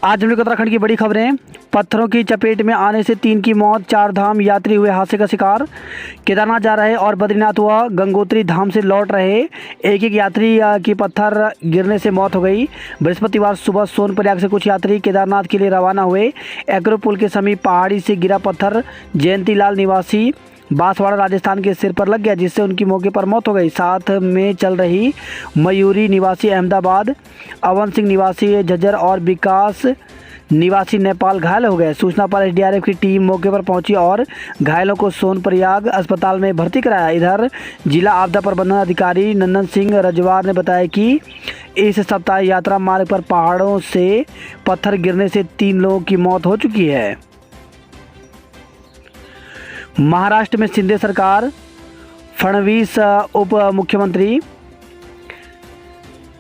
आज हम लोग उत्तराखंड की बड़ी खबरें। पत्थरों की चपेट में आने से 3 की मौत, 4 धाम यात्री हुए हादसे का शिकार। केदारनाथ जा रहे और बद्रीनाथ व गंगोत्री धाम से लौट रहे एक यात्री की पत्थर गिरने से मौत हो गई। बृहस्पतिवार सुबह सोनप्रयाग से कुछ यात्री केदारनाथ के लिए रवाना हुए। एक्रोपुल के समीप पहाड़ी से गिरा पत्थर जयंतीलाल निवासी बांसवाड़ा राजस्थान के सिर पर लग गया, जिससे उनकी मौके पर मौत हो गई। साथ में चल रही मयूरी निवासी अहमदाबाद, अवन सिंह निवासी झज्जर और विकास निवासी नेपाल घायल हो गए। सूचना पर एसडीआरएफ की टीम मौके पर पहुंची और घायलों को सोनप्रयाग अस्पताल में भर्ती कराया। इधर जिला आपदा प्रबंधन अधिकारी नंदन सिंह रजवार ने बताया कि इस सप्ताह यात्रा मार्ग पर पहाड़ों से पत्थर गिरने से 3 लोगों की मौत हो चुकी है। महाराष्ट्र में शिंदे सरकार, फडणवीस उप मुख्यमंत्री।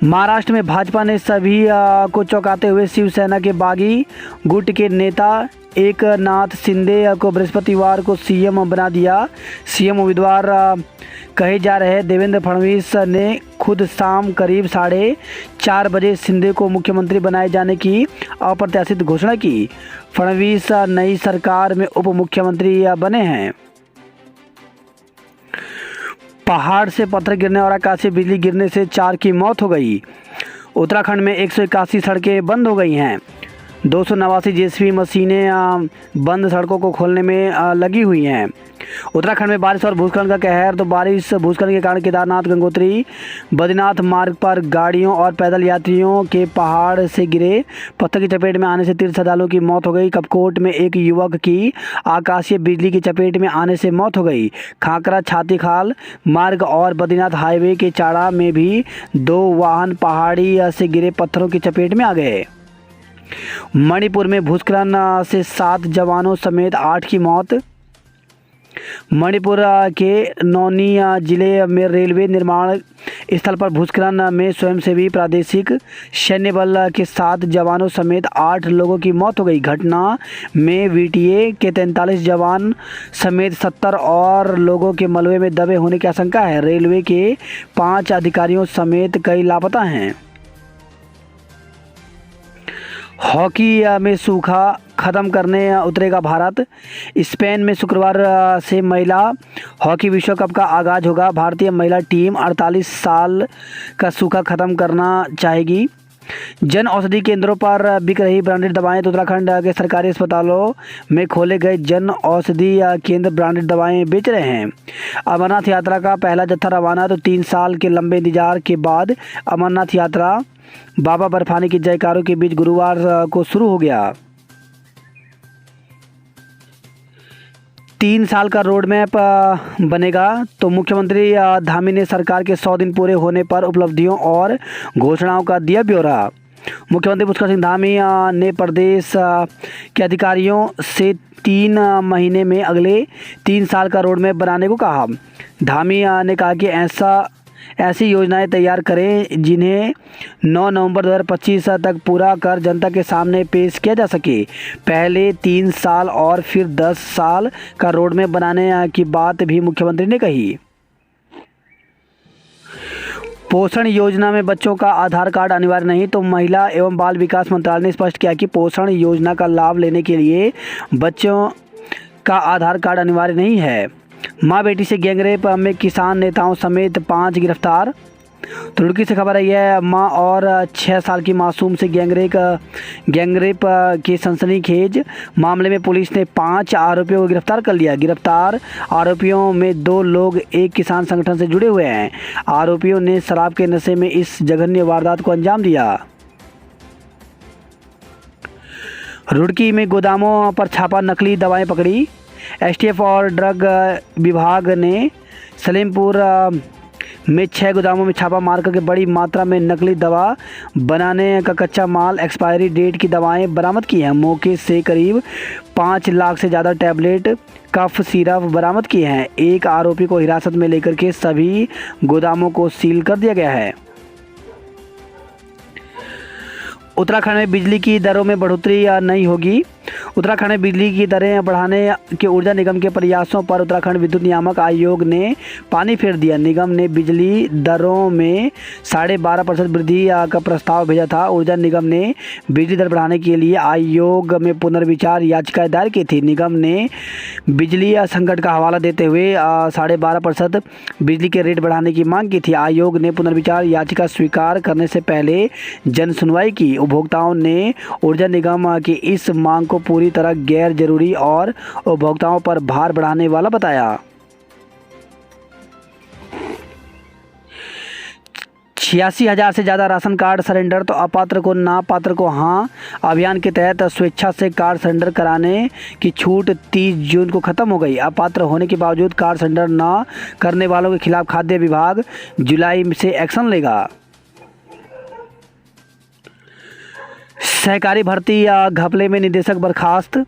महाराष्ट्र में भाजपा ने सभी को चौंकाते हुए शिवसेना के बागी गुट के नेता एकनाथ शिंदे को बृहस्पतिवार को सीएम बना दिया। सीएम उम्मीदवार कहे जा रहे देवेंद्र फडणवीस ने खुद शाम करीब 4:30 बजे शिंदे को मुख्यमंत्री बनाए जाने की अप्रत्याशित घोषणा की। फडणवीस नई सरकार में उप मुख्यमंत्री बने हैं। पहाड़ से पत्थर गिरने और आकाशीय बिजली गिरने से 4 की मौत हो गई। उत्तराखंड में 181 सड़कें बंद हो गई हैं। 289 जेसीबी मशीनें बंद सड़कों को खोलने में लगी हुई हैं। उत्तराखंड में बारिश और भूस्खलन का कहर। तो बारिश भूस्खलन के कारण केदारनाथ, गंगोत्री, बद्रीनाथ मार्ग पर गाड़ियों और पैदल यात्रियों के पहाड़ से गिरे पत्थर की चपेट में आने से 3 श्रद्धालुओं की मौत हो गई। कपकोट में एक युवक की आकाशीय बिजली की चपेट में आने से मौत हो गई। खाकरा छातीखाल मार्ग और बद्रीनाथ हाईवे के चाड़ा में भी 2 वाहन पहाड़ी से गिरे पत्थरों की चपेट में आ गए। मणिपुर में भूस्खलन से 7 जवानों समेत 8 की मौत। मणिपुर के नौनी जिले में रेलवे निर्माण स्थल पर भूस्खलन में स्वयंसेवी प्रादेशिक सैन्य बल के 7 जवानों समेत 8 लोगों की मौत हो गई। घटना में वीटीए के 43 जवान समेत 70 और लोगों के मलबे में दबे होने की आशंका है। रेलवे के 5 अधिकारियों समेत कई लापता हैं। हॉकी में सूखा खत्म करने उतरेगा भारत। स्पेन में शुक्रवार से महिला हॉकी विश्व कप का आगाज होगा। भारतीय महिला टीम 48 साल का सूखा खत्म करना चाहेगी। जन औषधि केंद्रों पर बिक रही ब्रांडेड दवाएं। तो उत्तराखंड के सरकारी अस्पतालों में खोले गए जन औषधि केंद्र ब्रांडेड दवाएं बेच रहे हैं। अमरनाथ यात्रा का पहला जत्था रवाना। तो 3 साल के लंबे इंतजार के बाद अमरनाथ यात्रा बाबा बर्फानी की जयकारों के बीच गुरुवार को शुरू हो गया। 3 साल का रोड मैप बनेगा। तो मुख्यमंत्री धामी ने सरकार के 100 दिन पूरे होने पर उपलब्धियों और घोषणाओं का दिया ब्यौरा। मुख्यमंत्री पुष्कर सिंह धामी ने प्रदेश के अधिकारियों से 3 महीने में अगले 3 साल का रोड मैप बनाने को कहा। धामी ने कहा कि ऐसी योजनाएं तैयार करें जिन्हें 9 नवंबर 2025 तक पूरा कर जनता के सामने पेश किया जा सके। पहले 3 साल और फिर 10 साल का रोड मैप बनाने की बात भी मुख्यमंत्री ने कही। पोषण योजना में बच्चों का आधार कार्ड अनिवार्य नहीं। तो महिला एवं बाल विकास मंत्रालय ने स्पष्ट किया कि पोषण योजना का लाभ लेने के लिए बच्चों का आधार कार्ड अनिवार्य नहीं है। मां बेटी से गैंगरेप में किसान नेताओं समेत 5 गिरफ्तार। तुर्की से खबर आई है। मां और 6 साल की मासूम से गैंगरेप की सनसनीखेज मामले में पुलिस ने 5 आरोपियों को गिरफ्तार कर लिया। गिरफ्तार आरोपियों में 2 लोग एक किसान संगठन से जुड़े हुए हैं। आरोपियों ने शराब के नशे में इस जघन्य वारदात को अंजाम दिया। रुड़की में गोदामों पर छापा, नकली दवाएं पकड़ी। एसटीएफ और ड्रग विभाग ने सलेमपुर में 6 गोदामों में छापा मार करके बड़ी मात्रा में नकली दवा बनाने का कच्चा माल, एक्सपायरी डेट की दवाएं बरामद की हैं। मौके से करीब 5 लाख से ज़्यादा टैबलेट, कफ सिरप बरामद किए हैं। एक आरोपी को हिरासत में लेकर के सभी गोदामों को सील कर दिया गया है। उत्तराखंड में बिजली की दरों में बढ़ोतरी नहीं होगी। उत्तराखंड में बिजली की दरें बढ़ाने के ऊर्जा निगम के प्रयासों पर उत्तराखंड विद्युत नियामक आयोग ने पानी फेर दिया। निगम ने बिजली दरों में 12.5% वृद्धि का प्रस्ताव भेजा था। ऊर्जा निगम ने बिजली दर बढ़ाने के लिए आयोग में पुनर्विचार याचिका दायर की थी। निगम ने बिजली संकट का हवाला देते हुए 12.5% बिजली के रेट बढ़ाने की मांग की थी। आयोग ने पुनर्विचार याचिका स्वीकार करने से पहले जन सुनवाई की। उपभोक्ताओं ने ऊर्जा निगम की इस मांग को पूरी तरह गैर जरूरी और उपभोक्ताओं पर भार बढ़ाने वाला बताया। 86,000 से ज़्यादा राशन कार्ड सरेंडर तो अपात्र को ना, पात्र को हाँ। अभियान के तहत स्वेच्छा से कार्ड सरेंडर कराने की छूट 30 जून को ख़त्म हो गई। अपात्र होने के बावजूद कार्ड सरेंडर ना करने वालों के खिलाफ खाद्य विभाग जुलाई से एक्शन लेगा। सहकारी भर्ती घपले में निदेशक बर्खास्त।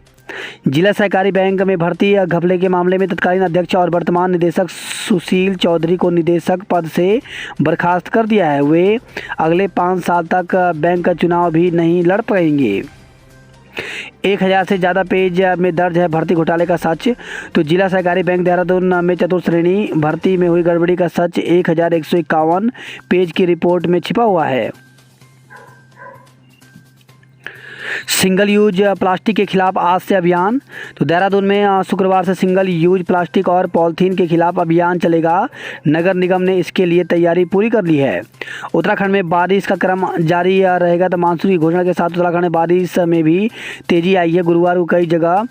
जिला सहकारी बैंक में भर्ती घपले के मामले में तत्कालीन अध्यक्ष और वर्तमान निदेशक सुशील चौधरी को निदेशक पद से बर्खास्त कर दिया है। वे अगले 5 साल तक बैंक का चुनाव भी नहीं लड़ पाएंगे। 1000 से ज़्यादा पेज में दर्ज है भर्ती घोटाले का सच। तो जिला सहकारी बैंक देहरादून में चतुर्थ श्रेणी भर्ती में हुई गड़बड़ी का सच 1151 पेज की रिपोर्ट में छिपा हुआ है। सिंगल यूज प्लास्टिक के खिलाफ आज से अभियान। तो देहरादून में शुक्रवार से सिंगल यूज प्लास्टिक और पॉलीथीन के खिलाफ अभियान चलेगा। नगर निगम ने इसके लिए तैयारी पूरी कर ली है। उत्तराखंड में बारिश का क्रम जारी रहेगा। तो मानसून की घोषणा के साथ उत्तराखंड में बारिश में भी तेजी आई है। गुरुवार को कई जगह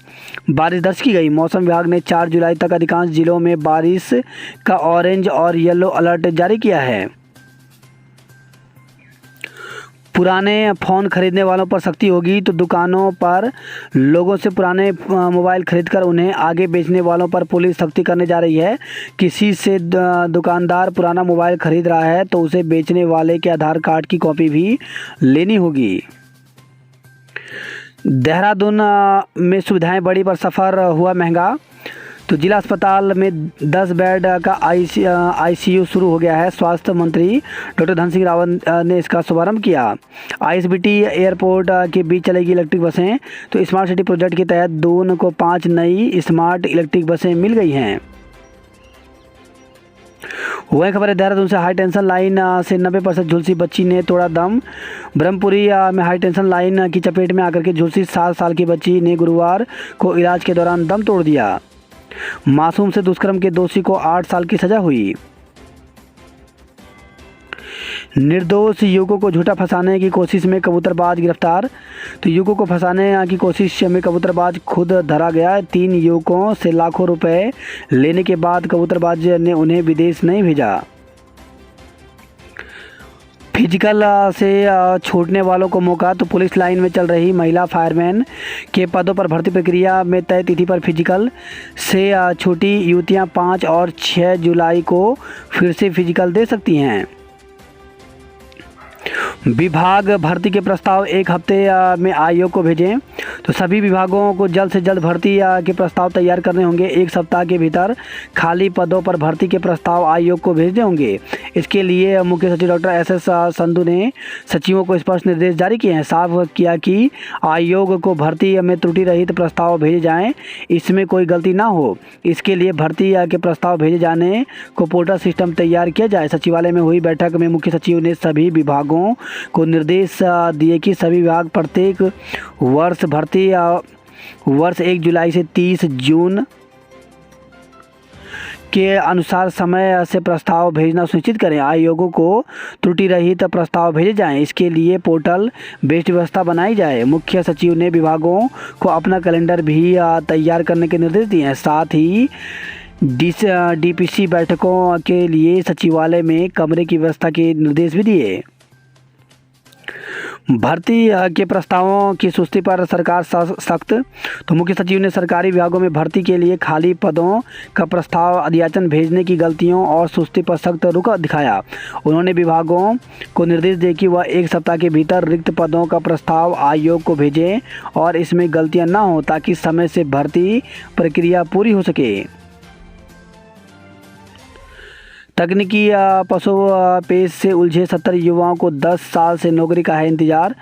बारिश दर्ज की गई। मौसम विभाग ने 4 जुलाई तक अधिकांश जिलों में बारिश का ऑरेंज और येलो अलर्ट जारी किया है। पुराने फ़ोन खरीदने वालों पर सख्ती होगी। तो दुकानों पर लोगों से पुराने मोबाइल खरीदकर उन्हें आगे बेचने वालों पर पुलिस सख्ती करने जा रही है। किसी से दुकानदार पुराना मोबाइल खरीद रहा है तो उसे बेचने वाले के आधार कार्ड की कॉपी भी लेनी होगी। देहरादून में सुविधाएं बढ़ी पर सफ़र हुआ महंगा। तो जिला अस्पताल में 10 बेड का आईसीयू शुरू हो गया है। स्वास्थ्य मंत्री डॉक्टर धन सिंह रावत ने इसका शुभारंभ किया। आईएसबीटी एयरपोर्ट के बीच चलेगी इलेक्ट्रिक बसें। तो स्मार्ट सिटी प्रोजेक्ट के तहत दून को 5 नई स्मार्ट इलेक्ट्रिक बसें मिल गई हैं। वही खबर है देहरादून से हाई टेंशन लाइन से 90% झुलसी बच्ची ने तोड़ा दम। ब्रह्मपुरी में हाई टेंशन लाइन की चपेट में आकर के झुलसी 7 साल की बच्ची ने गुरुवार को इलाज के दौरान दम तोड़ दिया। मासूम से दुष्कर्म के दोषी को 8 साल की सजा हुई। निर्दोष युवकों को झूठा फंसाने की कोशिश में कबूतरबाज गिरफ्तार। तो युवकों को फंसाने की कोशिश में कबूतरबाज खुद धरा गया। 3 युवकों से लाखों रुपए लेने के बाद कबूतरबाज ने उन्हें विदेश नहीं भेजा। फिजिकल से छूटने वालों को मौका। तो पुलिस लाइन में चल रही महिला फायरमैन के पदों पर भर्ती प्रक्रिया में तय तिथि पर फिजिकल से छूटी युवतियां 5 और 6 जुलाई को फिर से फिजिकल दे सकती हैं। विभाग भर्ती के प्रस्ताव 1 हफ्ते में आयोग को भेजें। तो सभी विभागों को जल्द से जल्द भर्ती के प्रस्ताव तैयार करने होंगे। 1 सप्ताह के भीतर खाली पदों पर भर्ती के प्रस्ताव आयोग को भेजने होंगे। इसके लिए मुख्य सचिव डॉक्टर एस संधू ने सचिवों को स्पष्ट निर्देश जारी किए हैं। साफ किया कि आयोग को भर्ती में त्रुटि रहित प्रस्ताव भेजे जाएं, इसमें कोई गलती ना हो। इसके लिए भर्ती के प्रस्ताव भेजे जाने को पोर्टल सिस्टम तैयार किया जाए। सचिवालय में हुई बैठक में मुख्य सचिव ने सभी विभागों को निर्देश दिए कि सभी विभाग प्रत्येक वर्ष भर्ती वर्ष 1 जुलाई से 30 जून के अनुसार समय से प्रस्ताव भेजना सुनिश्चित करें। आयोगों को त्रुटि रहित प्रस्ताव भेजे जाएं। इसके लिए पोर्टल बेस्ड व्यवस्था बनाई जाए। मुख्य सचिव ने विभागों को अपना कैलेंडर भी तैयार करने के निर्देश दिए हैं। साथ ही डीपीसी बैठकों के लिए सचिवालय में कमरे की व्यवस्था के निर्देश भी दिए। भर्ती के प्रस्तावों की सुस्ती पर सरकार सख्त। तो मुख्य सचिव ने सरकारी विभागों में भर्ती के लिए खाली पदों का प्रस्ताव अध्याचन भेजने की गलतियों और सुस्ती पर सख्त रुख दिखाया। उन्होंने विभागों को निर्देश दिए कि वह 1 सप्ताह के भीतर रिक्त पदों का प्रस्ताव आयोग को भेजें और इसमें गलतियां न हो ताकि समय से भर्ती प्रक्रिया पूरी हो सके। तकनीकी पशु पेज से उलझे 70 युवाओं को 10 साल से नौकरी का है इंतजार।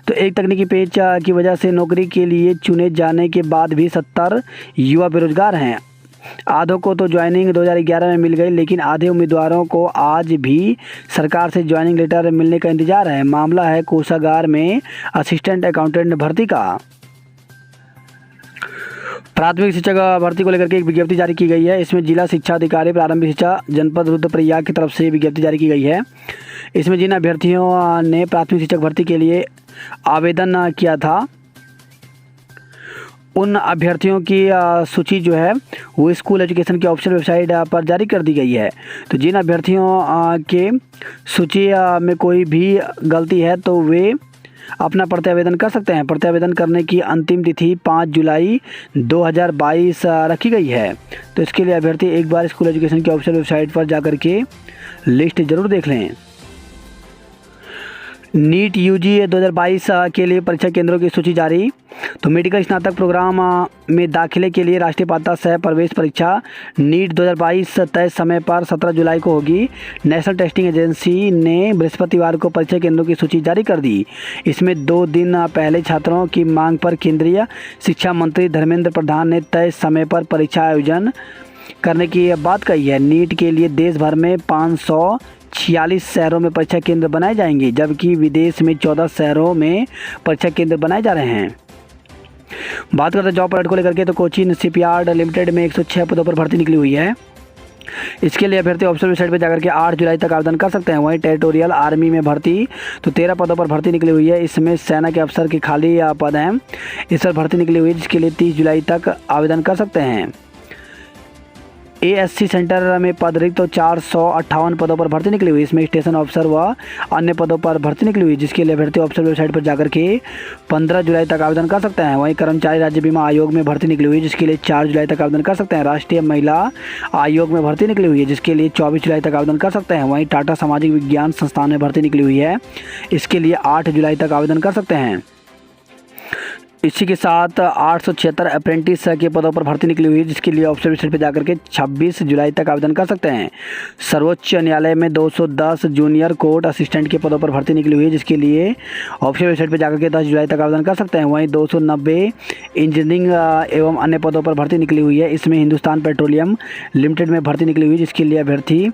तो एक तकनीकी पेज की वजह से नौकरी के लिए चुने जाने के बाद भी 70 युवा बेरोजगार हैं। आधों को तो ज्वाइनिंग 2011 में मिल गई, लेकिन आधे उम्मीदवारों को आज भी सरकार से ज्वाइनिंग लेटर मिलने का इंतजार है। मामला है कोषागार में असिस्टेंट अकाउंटेंट भर्ती का। प्राथमिक शिक्षक भर्ती को लेकर के एक विज्ञप्ति जारी की गई है। इसमें जिला शिक्षा अधिकारी प्रारंभिक शिक्षा जनपद रुद्रप्रयाग की तरफ से विज्ञप्ति जारी की गई है। इसमें जिन अभ्यर्थियों ने प्राथमिक शिक्षक भर्ती के लिए आवेदन किया था, उन अभ्यर्थियों की सूची जो है वो स्कूल एजुकेशन की ऑफिशियल वेबसाइट पर जारी कर दी गई है। तो जिन अभ्यर्थियों के सूची में कोई भी गलती है तो वे अपना प्रत्यावेदन कर सकते हैं। प्रत्यावेदन करने की अंतिम तिथि 5 जुलाई 2022 रखी गई है। तो इसके लिए अभ्यर्थी एक बार स्कूल एजुकेशन की ऑफिशियल वेबसाइट पर जाकर के लिस्ट ज़रूर देख लें। नीट यूजी 2022 के लिए परीक्षा केंद्रों की सूची जारी। तो मेडिकल स्नातक प्रोग्राम में दाखिले के लिए राष्ट्रीय पात्रता सह प्रवेश परीक्षा नीट 2022 तय समय पर 17 जुलाई को होगी। नेशनल टेस्टिंग एजेंसी ने बृहस्पतिवार को परीक्षा केंद्रों की सूची जारी कर दी। इसमें 2 दिन पहले छात्रों की मांग पर केंद्रीय शिक्षा मंत्री धर्मेंद्र प्रधान ने तय समय पर परीक्षा आयोजन करने की बात कही है। नीट के लिए देश भर में 546 शहरों में परीक्षा केंद्र बनाए जाएंगे, जबकि विदेश में 14 शहरों में परीक्षा केंद्र बनाए जा रहे हैं। बात करते हैं जॉब अलर्ट को लेकर के, तो कोचीन शिपयार्ड लिमिटेड में 106 पदों पर भर्ती निकली हुई है। इसके लिए अभ्यर्थी ऑफिशियल वेबसाइट पर जाकर के 8 जुलाई तक आवेदन कर सकते हैं। वहीं टेरिटोरियल आर्मी में भर्ती तो 13 पदों पर भर्ती निकली हुई है। इसमें सेना के अफसर के खाली पद हैं, इस पर भर्ती निकली हुई है, जिसके लिए 30 जुलाई तक आवेदन कर सकते हैं। ASC सेंटर में पद रिक्त तो 458 पदों पर भर्ती निकली हुई। इसमें स्टेशन ऑफिसर व अन्य पदों पर भर्ती निकली हुई, जिसके लिए अभ्यर्थी ऑफिशियल वेबसाइट पर जाकर के 15 जुलाई तक आवेदन कर सकते हैं। वहीं कर्मचारी राज्य बीमा आयोग में भर्ती निकली हुई, जिसके लिए 4 जुलाई तक आवेदन कर सकते हैं। राष्ट्रीय महिला आयोग में भर्ती निकली हुई है, जिसके लिए 24 जुलाई तक आवेदन कर सकते हैं। वहीं टाटा सामाजिक विज्ञान संस्थान में भर्ती निकली हुई है, इसके लिए 8 जुलाई तक आवेदन कर सकते हैं। इसी के साथ 876 अप्रेंटिस के पदों पर भर्ती निकली हुई है, जिसके लिए ऑफिशियल वेबसाइट पर जाकर के 26 जुलाई तक आवेदन कर सकते हैं। सर्वोच्च न्यायालय में 210 जूनियर कोर्ट असिस्टेंट के पदों पर भर्ती निकली हुई है, जिसके लिए ऑफिशियल वेबसाइट पर जाकर के 10 जुलाई तक आवेदन कर सकते हैं। वहीं 290 इंजीनियरिंग एवं अन्य पदों पर भर्ती निकली हुई है। इसमें हिंदुस्तान पेट्रोलियम लिमिटेड में भर्ती निकली हुई है, जिसके लिए अभ्यर्थी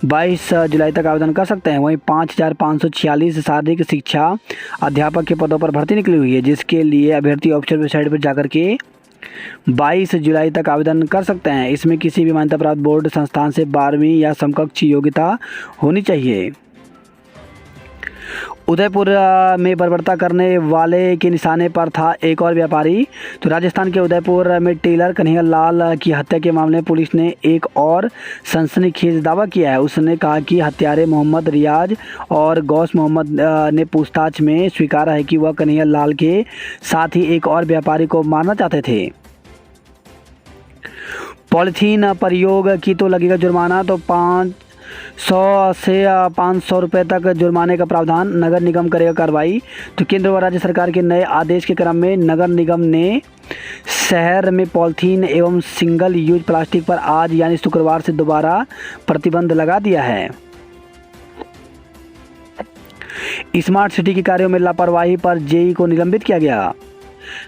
22 जुलाई तक आवेदन कर सकते हैं। वहीं 5546 शारीरिक शिक्षा अध्यापक के पदों पर भर्ती निकली हुई है, जिसके लिए अभ्यर्थी ऑफिशियल वेबसाइट पर जाकर के 22 जुलाई तक आवेदन कर सकते हैं। इसमें किसी भी मान्यता प्राप्त बोर्ड संस्थान से 12वीं या समकक्ष योग्यता होनी चाहिए। उदयपुर में बर्बरता करने वाले के निशाने पर था एक और व्यापारी। तो राजस्थान के उदयपुर में टेलर कन्हैया लाल की हत्या के मामले में पुलिस ने एक और सनसनीखेज दावा किया है। उसने कहा कि हत्यारे मोहम्मद रियाज और गौस मोहम्मद ने पूछताछ में स्वीकारा है कि वह कन्हैया लाल के साथ ही एक और व्यापारी को मारना चाहते थे। पॉलीथीन प्रयोग की तो लगेगा जुर्माना। तो 500 से 500 रुपये तक जुर्माने का प्रावधान, नगर निगम करेगा कार्रवाई। तो केंद्र व राज्य सरकार के नए आदेश के क्रम में नगर निगम ने शहर में पॉलीथीन एवं सिंगल यूज प्लास्टिक पर आज यानी शुक्रवार से दोबारा प्रतिबंध लगा दिया है। स्मार्ट सिटी के कार्यों में लापरवाही पर जेई को निलंबित किया गया।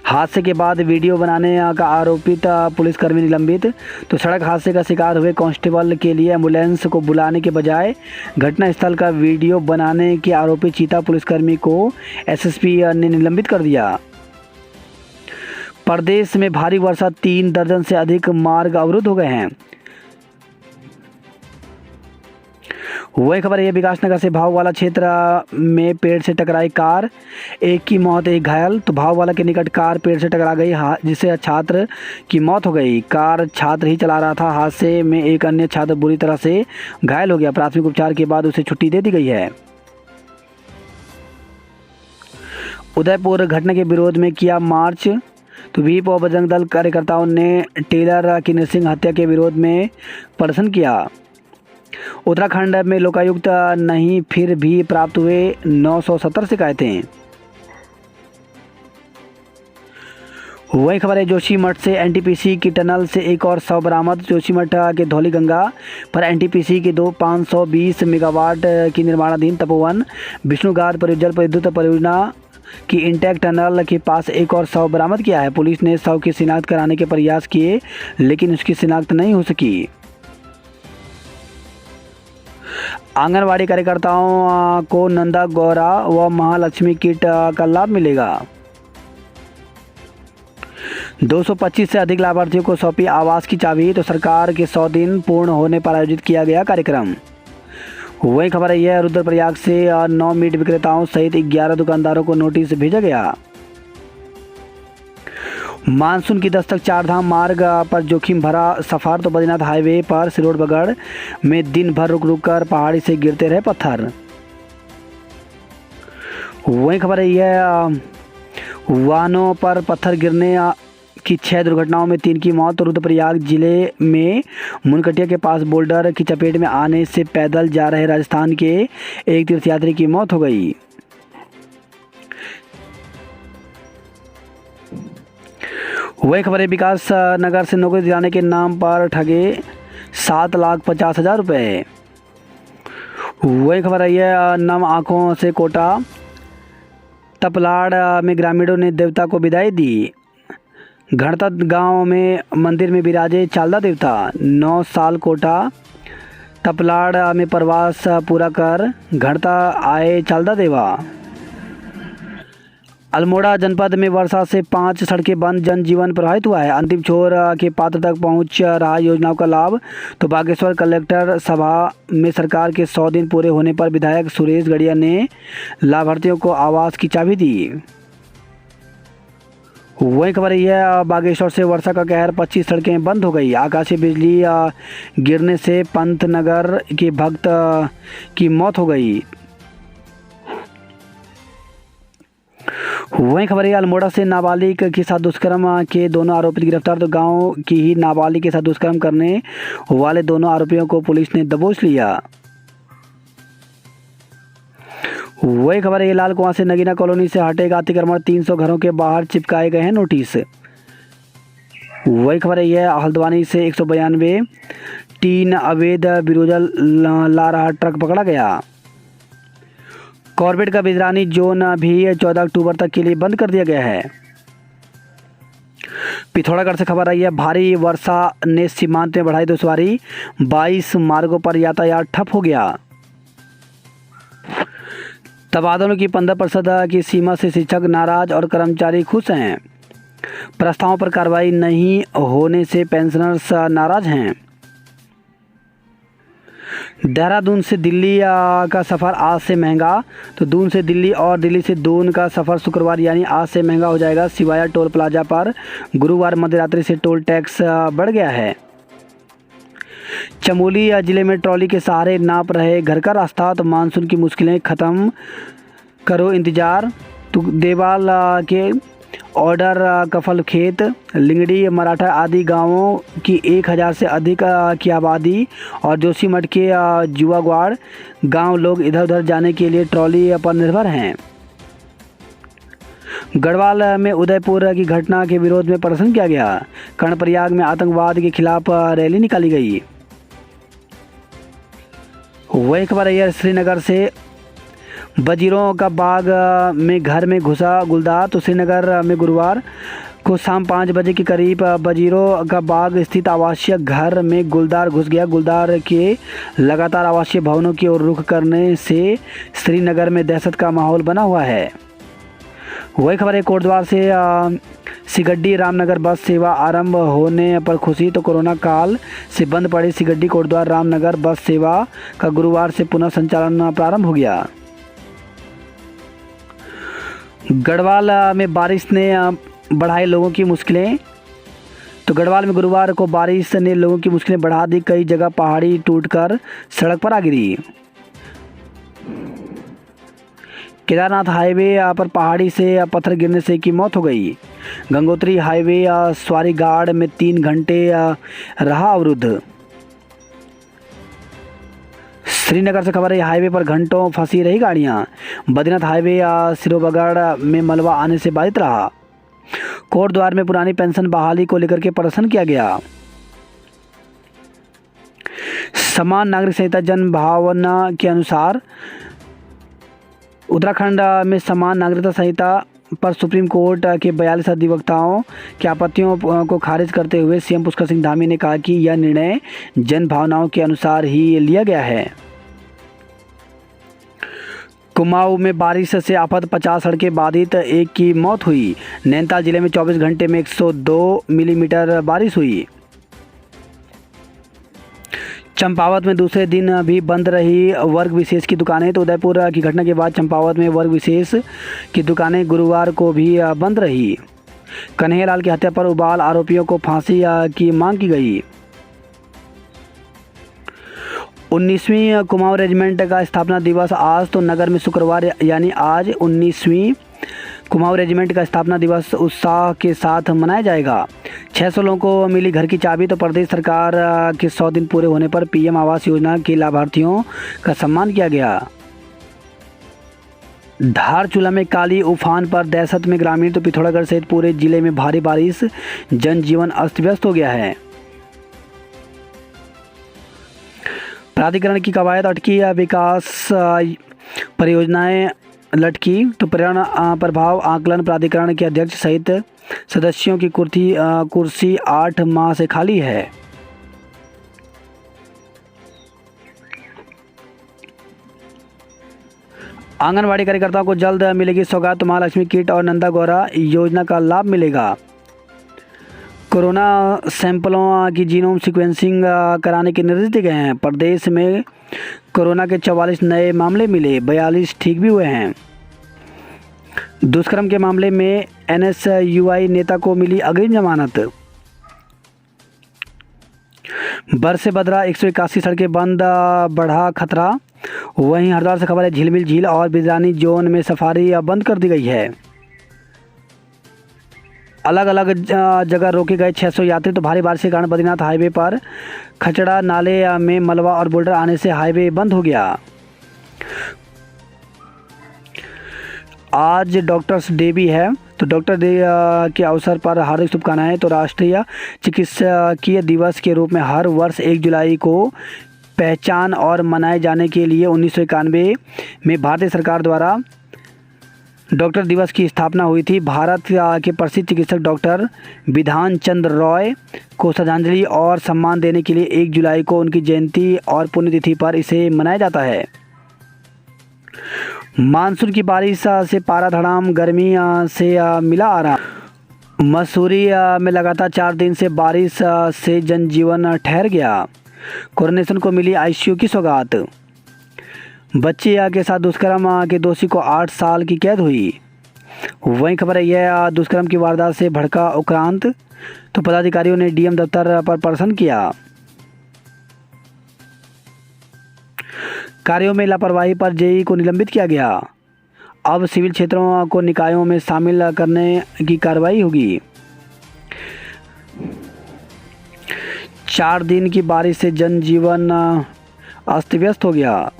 हादसे के बाद वीडियो बनाने का आरोपित पुलिसकर्मी निलंबित। तो सड़क हादसे का शिकार हुए कांस्टेबल के लिए एम्बुलेंस को बुलाने के बजाय घटनास्थल का वीडियो बनाने के आरोपी चीता पुलिसकर्मी को एसएसपी ने निलंबित कर दिया। प्रदेश में भारी वर्षा, 3 दर्जन से अधिक मार्ग अवरुद्ध हो गए हैं। वही खबर है विकास नगर से भाववाला क्षेत्र में पेड़ से टकराई कार, एक की मौत एक घायल। तो भाववाला के निकट कार पेड़ से टकरा गई, जिससे छात्र की मौत हो गई। कार छात्र ही चला रहा था। हादसे में एक अन्य छात्र बुरी तरह से घायल हो गया। प्राथमिक उपचार के बाद उसे छुट्टी दे दी गई है। उदयपुर घटना के विरोध में किया मार्च। तो वीप और बजरंग दल कार्यकर्ताओं ने टेलर की नरसिंह हत्या के विरोध में प्रदर्शन किया। उत्तराखंड में लोकायुक्त नहीं, फिर भी प्राप्त हुए 970 शिकायतें। वही खबर है जोशीमठ से एनटीपीसी की टनल से एक और 100 बरामद। जोशीमठ के धौली गंगा पर एनटीपीसी की 520 मेगावाट की निर्माणाधीन तपोवन विष्णुगाद जल विद्युत परियोजना की इंटेक टनल के पास एक और 100 बरामद किया है। पुलिस ने 100 की शिनाख्त कराने के प्रयास किए लेकिन उसकी शिनाख्त नहीं हो सकी। आंगनवाड़ी कार्यकर्ताओं को नंदा गौरा व महालक्ष्मी किट का लाभ मिलेगा। 225 से अधिक लाभार्थियों को सौंपी आवास की चाबी। तो सरकार के 100 दिन पूर्ण होने पर आयोजित किया गया कार्यक्रम। वही खबर है यह रुद्रप्रयाग से 9 मीट विक्रेताओं सहित 11 दुकानदारों को नोटिस भेजा गया। मानसून की दस्तक, चारधाम मार्ग पर जोखिम भरा सफर। तो बद्रीनाथ हाईवे पर सिरोड बगड़ में दिन भर रुक रुक कर पहाड़ी से गिरते रहे पत्थर। वही खबर है यह वाहनों पर पत्थर गिरने की 6 दुर्घटनाओं में 3 की मौत। तो रुद्रप्रयाग जिले में मुनकटिया के पास बोल्डर की चपेट में आने से पैदल जा रहे राजस्थान के एक तीर्थयात्री की मौत हो गई। वही खबर है विकास नगर से नौकरी दिलाने के नाम पर ठगे 7,50,000 रुपये। वही खबर है यह नम आंखों से कोटा तपलाड़ में ग्रामीणों ने देवता को विदाई दी। घड़ता गांव में मंदिर में विराजे चालदा देवता। 9 साल कोटा तपलाड़ में प्रवास पूरा कर घड़ता आए चालदा देवा। अल्मोड़ा जनपद में वर्षा से 5 सड़कें बंद, जनजीवन प्रभावित हुआ है। अंतिम छोर के पात्र तक पहुंच रहा योजनाओं का लाभ। तो बागेश्वर कलेक्टर सभा में सरकार के 100 दिन पूरे होने पर विधायक सुरेश गड़िया ने लाभार्थियों को आवास की चाबी दी। वही खबर है बागेश्वर से वर्षा का कहर, 25 सड़कें बंद हो गई। आकाशीय बिजली गिरने से पंतनगर के भक्त की मौत हो गई। वही खबर है अल्मोड़ा से नाबालिग के साथ दुष्कर्म के दोनों आरोपी गिरफ्तार। तो गांव की ही नाबालिग के साथ दुष्कर्म करने वाले दोनों आरोपियों को पुलिस ने दबोच लिया। वही खबर है लाल कुआं से नगीना कॉलोनी से हटेगा अतिक्रमण, 300 घरों के बाहर चिपकाए गए हैं नोटिस। वही खबर है यह हल्द्वानी से 192 टीन अवैध बिरोजल ला रहा ट्रक पकड़ा गया। कॉर्बेट का बिजरानी जोन भी 14 अक्टूबर तक के लिए बंद कर दिया गया है। पिथौरागढ़ से खबर आई है भारी वर्षा ने सीमांत में बढ़ाई दुश्वारी, 22 मार्गों पर यातायात ठप हो गया। तबादलों की 15% की सीमा से शिक्षक नाराज और कर्मचारी खुश हैं। प्रस्तावों पर कार्रवाई नहीं होने से पेंशनर्स नाराज हैं। देहरादून से दिल्ली का सफ़र आज से महंगा। तो दून से दिल्ली और दिल्ली से दून का सफ़र शुक्रवार यानी आज से महंगा हो जाएगा। सिवाया टोल प्लाजा पर गुरुवार मध्यरात्रि से टोल टैक्स बढ़ गया है। चमोली जिले में ट्रॉली के सहारे नाप रहे घर का रास्ता। तो मानसून की मुश्किलें ख़त्म करो इंतज़ार। तो देवाल के ऑर्डर कफल खेत, लिंगड़ी, मराठा आदि गांवों की 1000 से अधिक की आबादी और जोशीमठ के जुआगवाड़ गांव लोग इधर उधर जाने के लिए ट्रॉली पर निर्भर हैं। गढ़वाल में उदयपुर की घटना के विरोध में प्रदर्शन किया गया। कर्णप्रयाग में आतंकवाद के खिलाफ रैली निकाली गई। वही खबर है श्रीनगर से वजीरों का बाग में घर में घुसा गुलदार। तो श्रीनगर में गुरुवार को शाम 5 बजे के करीब वजीरों का बाग स्थित आवासीय घर में गुलदार घुस गया। गुलदार के लगातार आवासीय भवनों की ओर रुख करने से श्रीनगर में दहशत का माहौल बना हुआ है। वही खबर है कोटद्वार से सिगड्डी रामनगर बस सेवा आरंभ होने पर खुशी। तो कोरोना काल से बंद पड़ी सिगड्डी कोटद्वार रामनगर बस सेवा का गुरुवार से पुनः संचालन प्रारंभ हो गया। गढ़वाल में बारिश ने बढ़ाई लोगों की मुश्किलें। तो गढ़वाल में गुरुवार को बारिश ने लोगों की मुश्किलें बढ़ा दी। कई जगह पहाड़ी टूटकर सड़क पर आ गिरी। केदारनाथ हाईवे पर पहाड़ी से पत्थर गिरने से की मौत हो गई। गंगोत्री हाईवे स्वारीघाट में 3 घंटे रहा अवरुद्ध। श्रीनगर से खबर है हाईवे पर घंटों फंसी रही गाड़ियां। बद्रीनाथ हाईवे सिरोबगढ़ में मलबा आने से बाधित रहा। कोट द्वार में पुरानी पेंशन बहाली को लेकर के प्रदर्शन किया गया। समान नागरिक संहिता जन भावना के अनुसार उत्तराखंड में समान नागरिकता संहिता पर सुप्रीम कोर्ट के 42 अधिवक्ताओं की आपत्तियों को खारिज करते हुए सीएम पुष्कर सिंह धामी ने कहा कि यह निर्णय जन भावनाओं के अनुसार ही लिया गया है। कुमाऊं में बारिश से आफत, 50 सड़कें बाधित, एक की मौत हुई। नैनीताल जिले में 24 घंटे में 102 मिलीमीटर बारिश हुई। चंपावत में दूसरे दिन भी बंद रही वर्ग विशेष की दुकानें। तो उदयपुर की घटना के बाद चंपावत में वर्ग विशेष की दुकानें गुरुवार को भी बंद रही। कन्हैयालाल की हत्या पर उबाल आरोपियों को फांसी की मांग की गई। 19वीं कुमाऊं रेजिमेंट का स्थापना दिवस आज। तो नगर में शुक्रवार यानी आज 19वीं कुमाऊं रेजिमेंट का स्थापना दिवस उत्साह के साथ मनाया जाएगा। 600 लोगों को मिली घर की चाबी। तो प्रदेश सरकार के 100 दिन पूरे होने पर पीएम आवास योजना के लाभार्थियों का सम्मान किया गया। धारचूला में काली उफान पर दहशत में ग्रामीण। तो पिथौरागढ़ सहित पूरे जिले में भारी बारिश, जनजीवन अस्त व्यस्त हो गया है। प्राधिकरण की कवायद अटकी, विकास परियोजनाएं लटकी। तो पर्यावरण प्रभाव आकलन प्राधिकरण के अध्यक्ष सहित सदस्यों की कुर्सी 8 माह से खाली है। आंगनवाड़ी कार्यकर्ताओं को जल्द मिलेगी सौगात। महालक्ष्मी किट और नंदा गौरा योजना का लाभ मिलेगा। कोरोना सैंपलों की जीनोम सीक्वेंसिंग कराने के निर्देश दिए गए हैं। प्रदेश में कोरोना के 44 नए मामले मिले, 42 ठीक भी हुए हैं। दुष्कर्म के मामले में एनएसयूआई नेता को मिली अग्रिम जमानत। बरस से बदरा 181 सड़कें बंद, बढ़ा खतरा। वहीं हरिद्वार से खबर है, झिलमिल झील और बिजरानी जोन में सफारी बंद कर दी गई है। अलग अलग जगह रोके गए 600 यात्री। तो भारी बारिश के कारण बद्रीनाथ हाईवे पर खचड़ा नाले में मलबा और बोल्डर आने से हाईवे बंद हो गया। आज डॉक्टर्स डे भी है। तो डॉक्टर डे के अवसर पर हार्दिक शुभकामनाएं। तो राष्ट्रीय चिकित्सकीय दिवस के रूप में हर वर्ष 1 जुलाई को पहचान और मनाए जाने के लिए 1991 में भारतीय सरकार द्वारा डॉक्टर दिवस की स्थापना हुई थी। भारत के प्रसिद्ध चिकित्सक डॉक्टर बिधान चंद्र रॉय को श्रद्धांजलि और सम्मान देने के लिए 1 जुलाई को उनकी जयंती और पुण्यतिथि पर इसे मनाया जाता है। मानसून की बारिश से पारा धड़ाम, गर्मी से मिला आराम। मसूरी में लगातार 4 दिन से बारिश से जनजीवन ठहर गया। कोरोनेशन को मिली आईसीयू की सौगात। बच्चे के साथ दुष्कर्म के दोषी को 8 साल की कैद हुई। वहीं खबर है, यह दुष्कर्म की वारदात से भड़का उक्रांत। तो पदाधिकारियों ने डीएम दफ्तर पर प्रदर्शन किया। कार्यों में लापरवाही पर जेई को निलंबित किया गया। अब सिविल क्षेत्रों को निकायों में शामिल करने की कार्रवाई होगी। 4 दिन की बारिश से जनजीवन अस्त व्यस्त हो गया।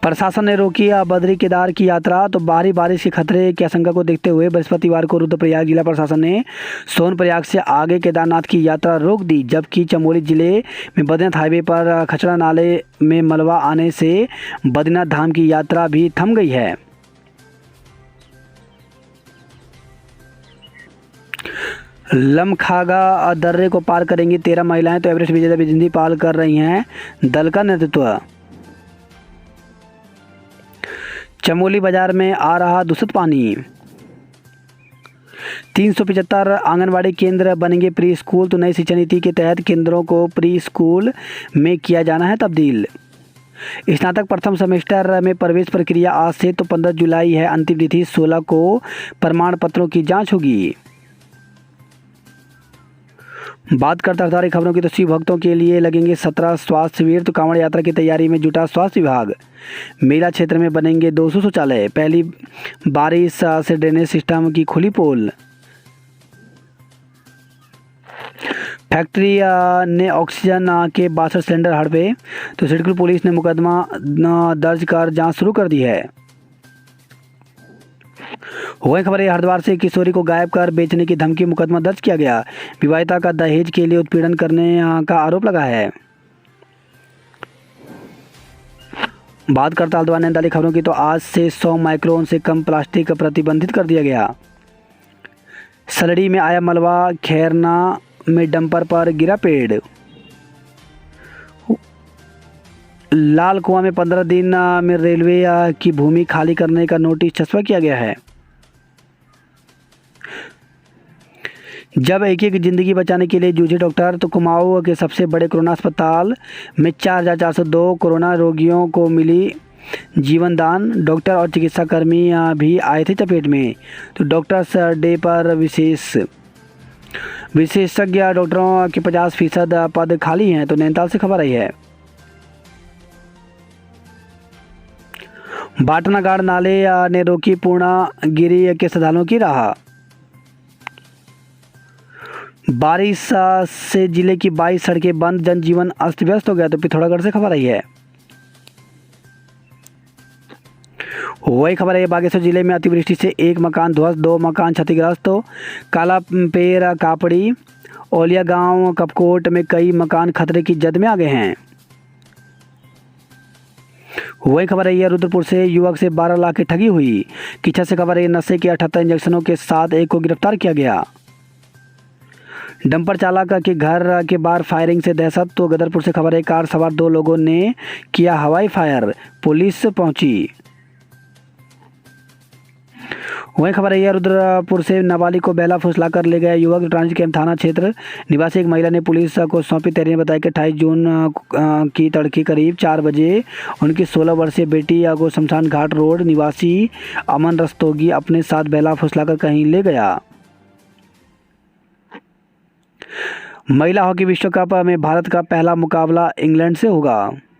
प्रशासन ने रोकी बद्री केदार की यात्रा। तो भारी बारिश के खतरे की आशंका को देखते हुए बृहस्पतिवार को रुद्रप्रयाग जिला प्रशासन ने सोनप्रयाग से आगे केदारनाथ की यात्रा रोक दी। जबकि चमोली जिले में बद्रीनाथ हाईवे पर खचड़ा नाले में मलबा आने से बद्रीनाथ धाम की यात्रा भी थम गई है। लमखागा दर्रे को पार करेंगी 13 महिलाएं। तो एवरेस्ट विजेता बिजंती पाल कर रही हैं दल का नेतृत्व। चमोली बाजार में आ रहा दूषित पानी। 375 आंगनवाड़ी केंद्र बनेंगे प्री स्कूल। तो नई शिक्षा नीति के तहत केंद्रों को प्री स्कूल में किया जाना है तब्दील। स्नातक प्रथम सेमेस्टर में प्रवेश प्रक्रिया आज से। तो 15 जुलाई है अंतिम तिथि। 16 को प्रमाण पत्रों की जांच होगी। बात करते हैं हरिद्वार खबरों की। तो शिव भक्तों के लिए लगेंगे 17 स्वास्थ्य शिविर। तो कांवड़ यात्रा की तैयारी में जुटा स्वास्थ्य विभाग। मेला क्षेत्र में बनेंगे 200 शौचालय। पहली बारिश से ड्रेनेज सिस्टम की खुली पोल। फैक्ट्री ने ऑक्सीजन के 62 सिलेंडर हड़पे। तो सिडकुल पुलिस ने मुकदमा दर्ज कर जांच शुरू कर दी है। वही खबर है, हरिद्वार से किशोरी को गायब कर बेचने की धमकी, मुकदमा दर्ज किया गया। विवाहिता का दहेज के लिए उत्पीड़न करने का आरोप लगा है। बात करते हैं नैनीताल खबरों की, तो आज से 100 माइक्रोन से कम प्लास्टिक प्रतिबंधित कर दिया गया। सलड़ी में आया मलबा, खैरना में डंपर पर गिरा पेड़। लाल कुआं में 15 दिन में रेलवे की भूमि खाली करने का नोटिस छपवा किया गया है। जब एक एक जिंदगी बचाने के लिए जूझे डॉक्टर, तो कुमाऊं के सबसे बड़े कोरोना अस्पताल में 4,402 कोरोना रोगियों को मिली जीवन दान। डॉक्टर और चिकित्सा कर्मी भी आए थे चपेट में। तो डॉक्टर्स डे पर विशेषज्ञ डॉक्टरों के 50% पद खाली हैं। तो नैनीताल से खबर आई है। बाटनागाड़ नाले ने रोकी पूर्णागिरी के श्रद्धालुओं की राह। बारिश से जिले की 22 सड़कें बंद, जनजीवन अस्त व्यस्त हो गया। तो पिथौरागढ़ से खबर आई है। वही खबर है, बागेश्वर जिले में अतिवृष्टि से एक मकान ध्वस्त, 2 मकान क्षतिग्रस्त। तो कालापेर, कापड़ी, ओलिया गांव, कपकोट में कई मकान खतरे की जद में आ गए हैं। वही खबर है, रुद्रपुर से युवक से 12 लाख की ठगी हुई। किच्छा से खबर है, नशे के 78 इंजेक्शनों के साथ एक को गिरफ्तार किया गया। डंपर चालक के घर के बाहर फायरिंग से दहशत। तो गदरपुर से खबर है, कार सवार 2 लोगों ने किया हवाई फायर, पुलिस पहुंची। वही खबर है, रुद्रपुर से नाबालिग को बेला फुसलाकर ले गया युवक। ट्रांजिट कैंप थाना क्षेत्र निवासी एक महिला ने पुलिस को सौंपी तहरीर ने बताया कि 28 जून की तड़के करीब 4 बजे उनकी 16 वर्षीय बेटी को शमशान घाट रोड निवासी अमन रस्तोगी अपने साथ बेला फुसलाकर कहीं ले गया। महिला हॉकी विश्व कप में भारत का पहला मुकाबला इंग्लैंड से होगा।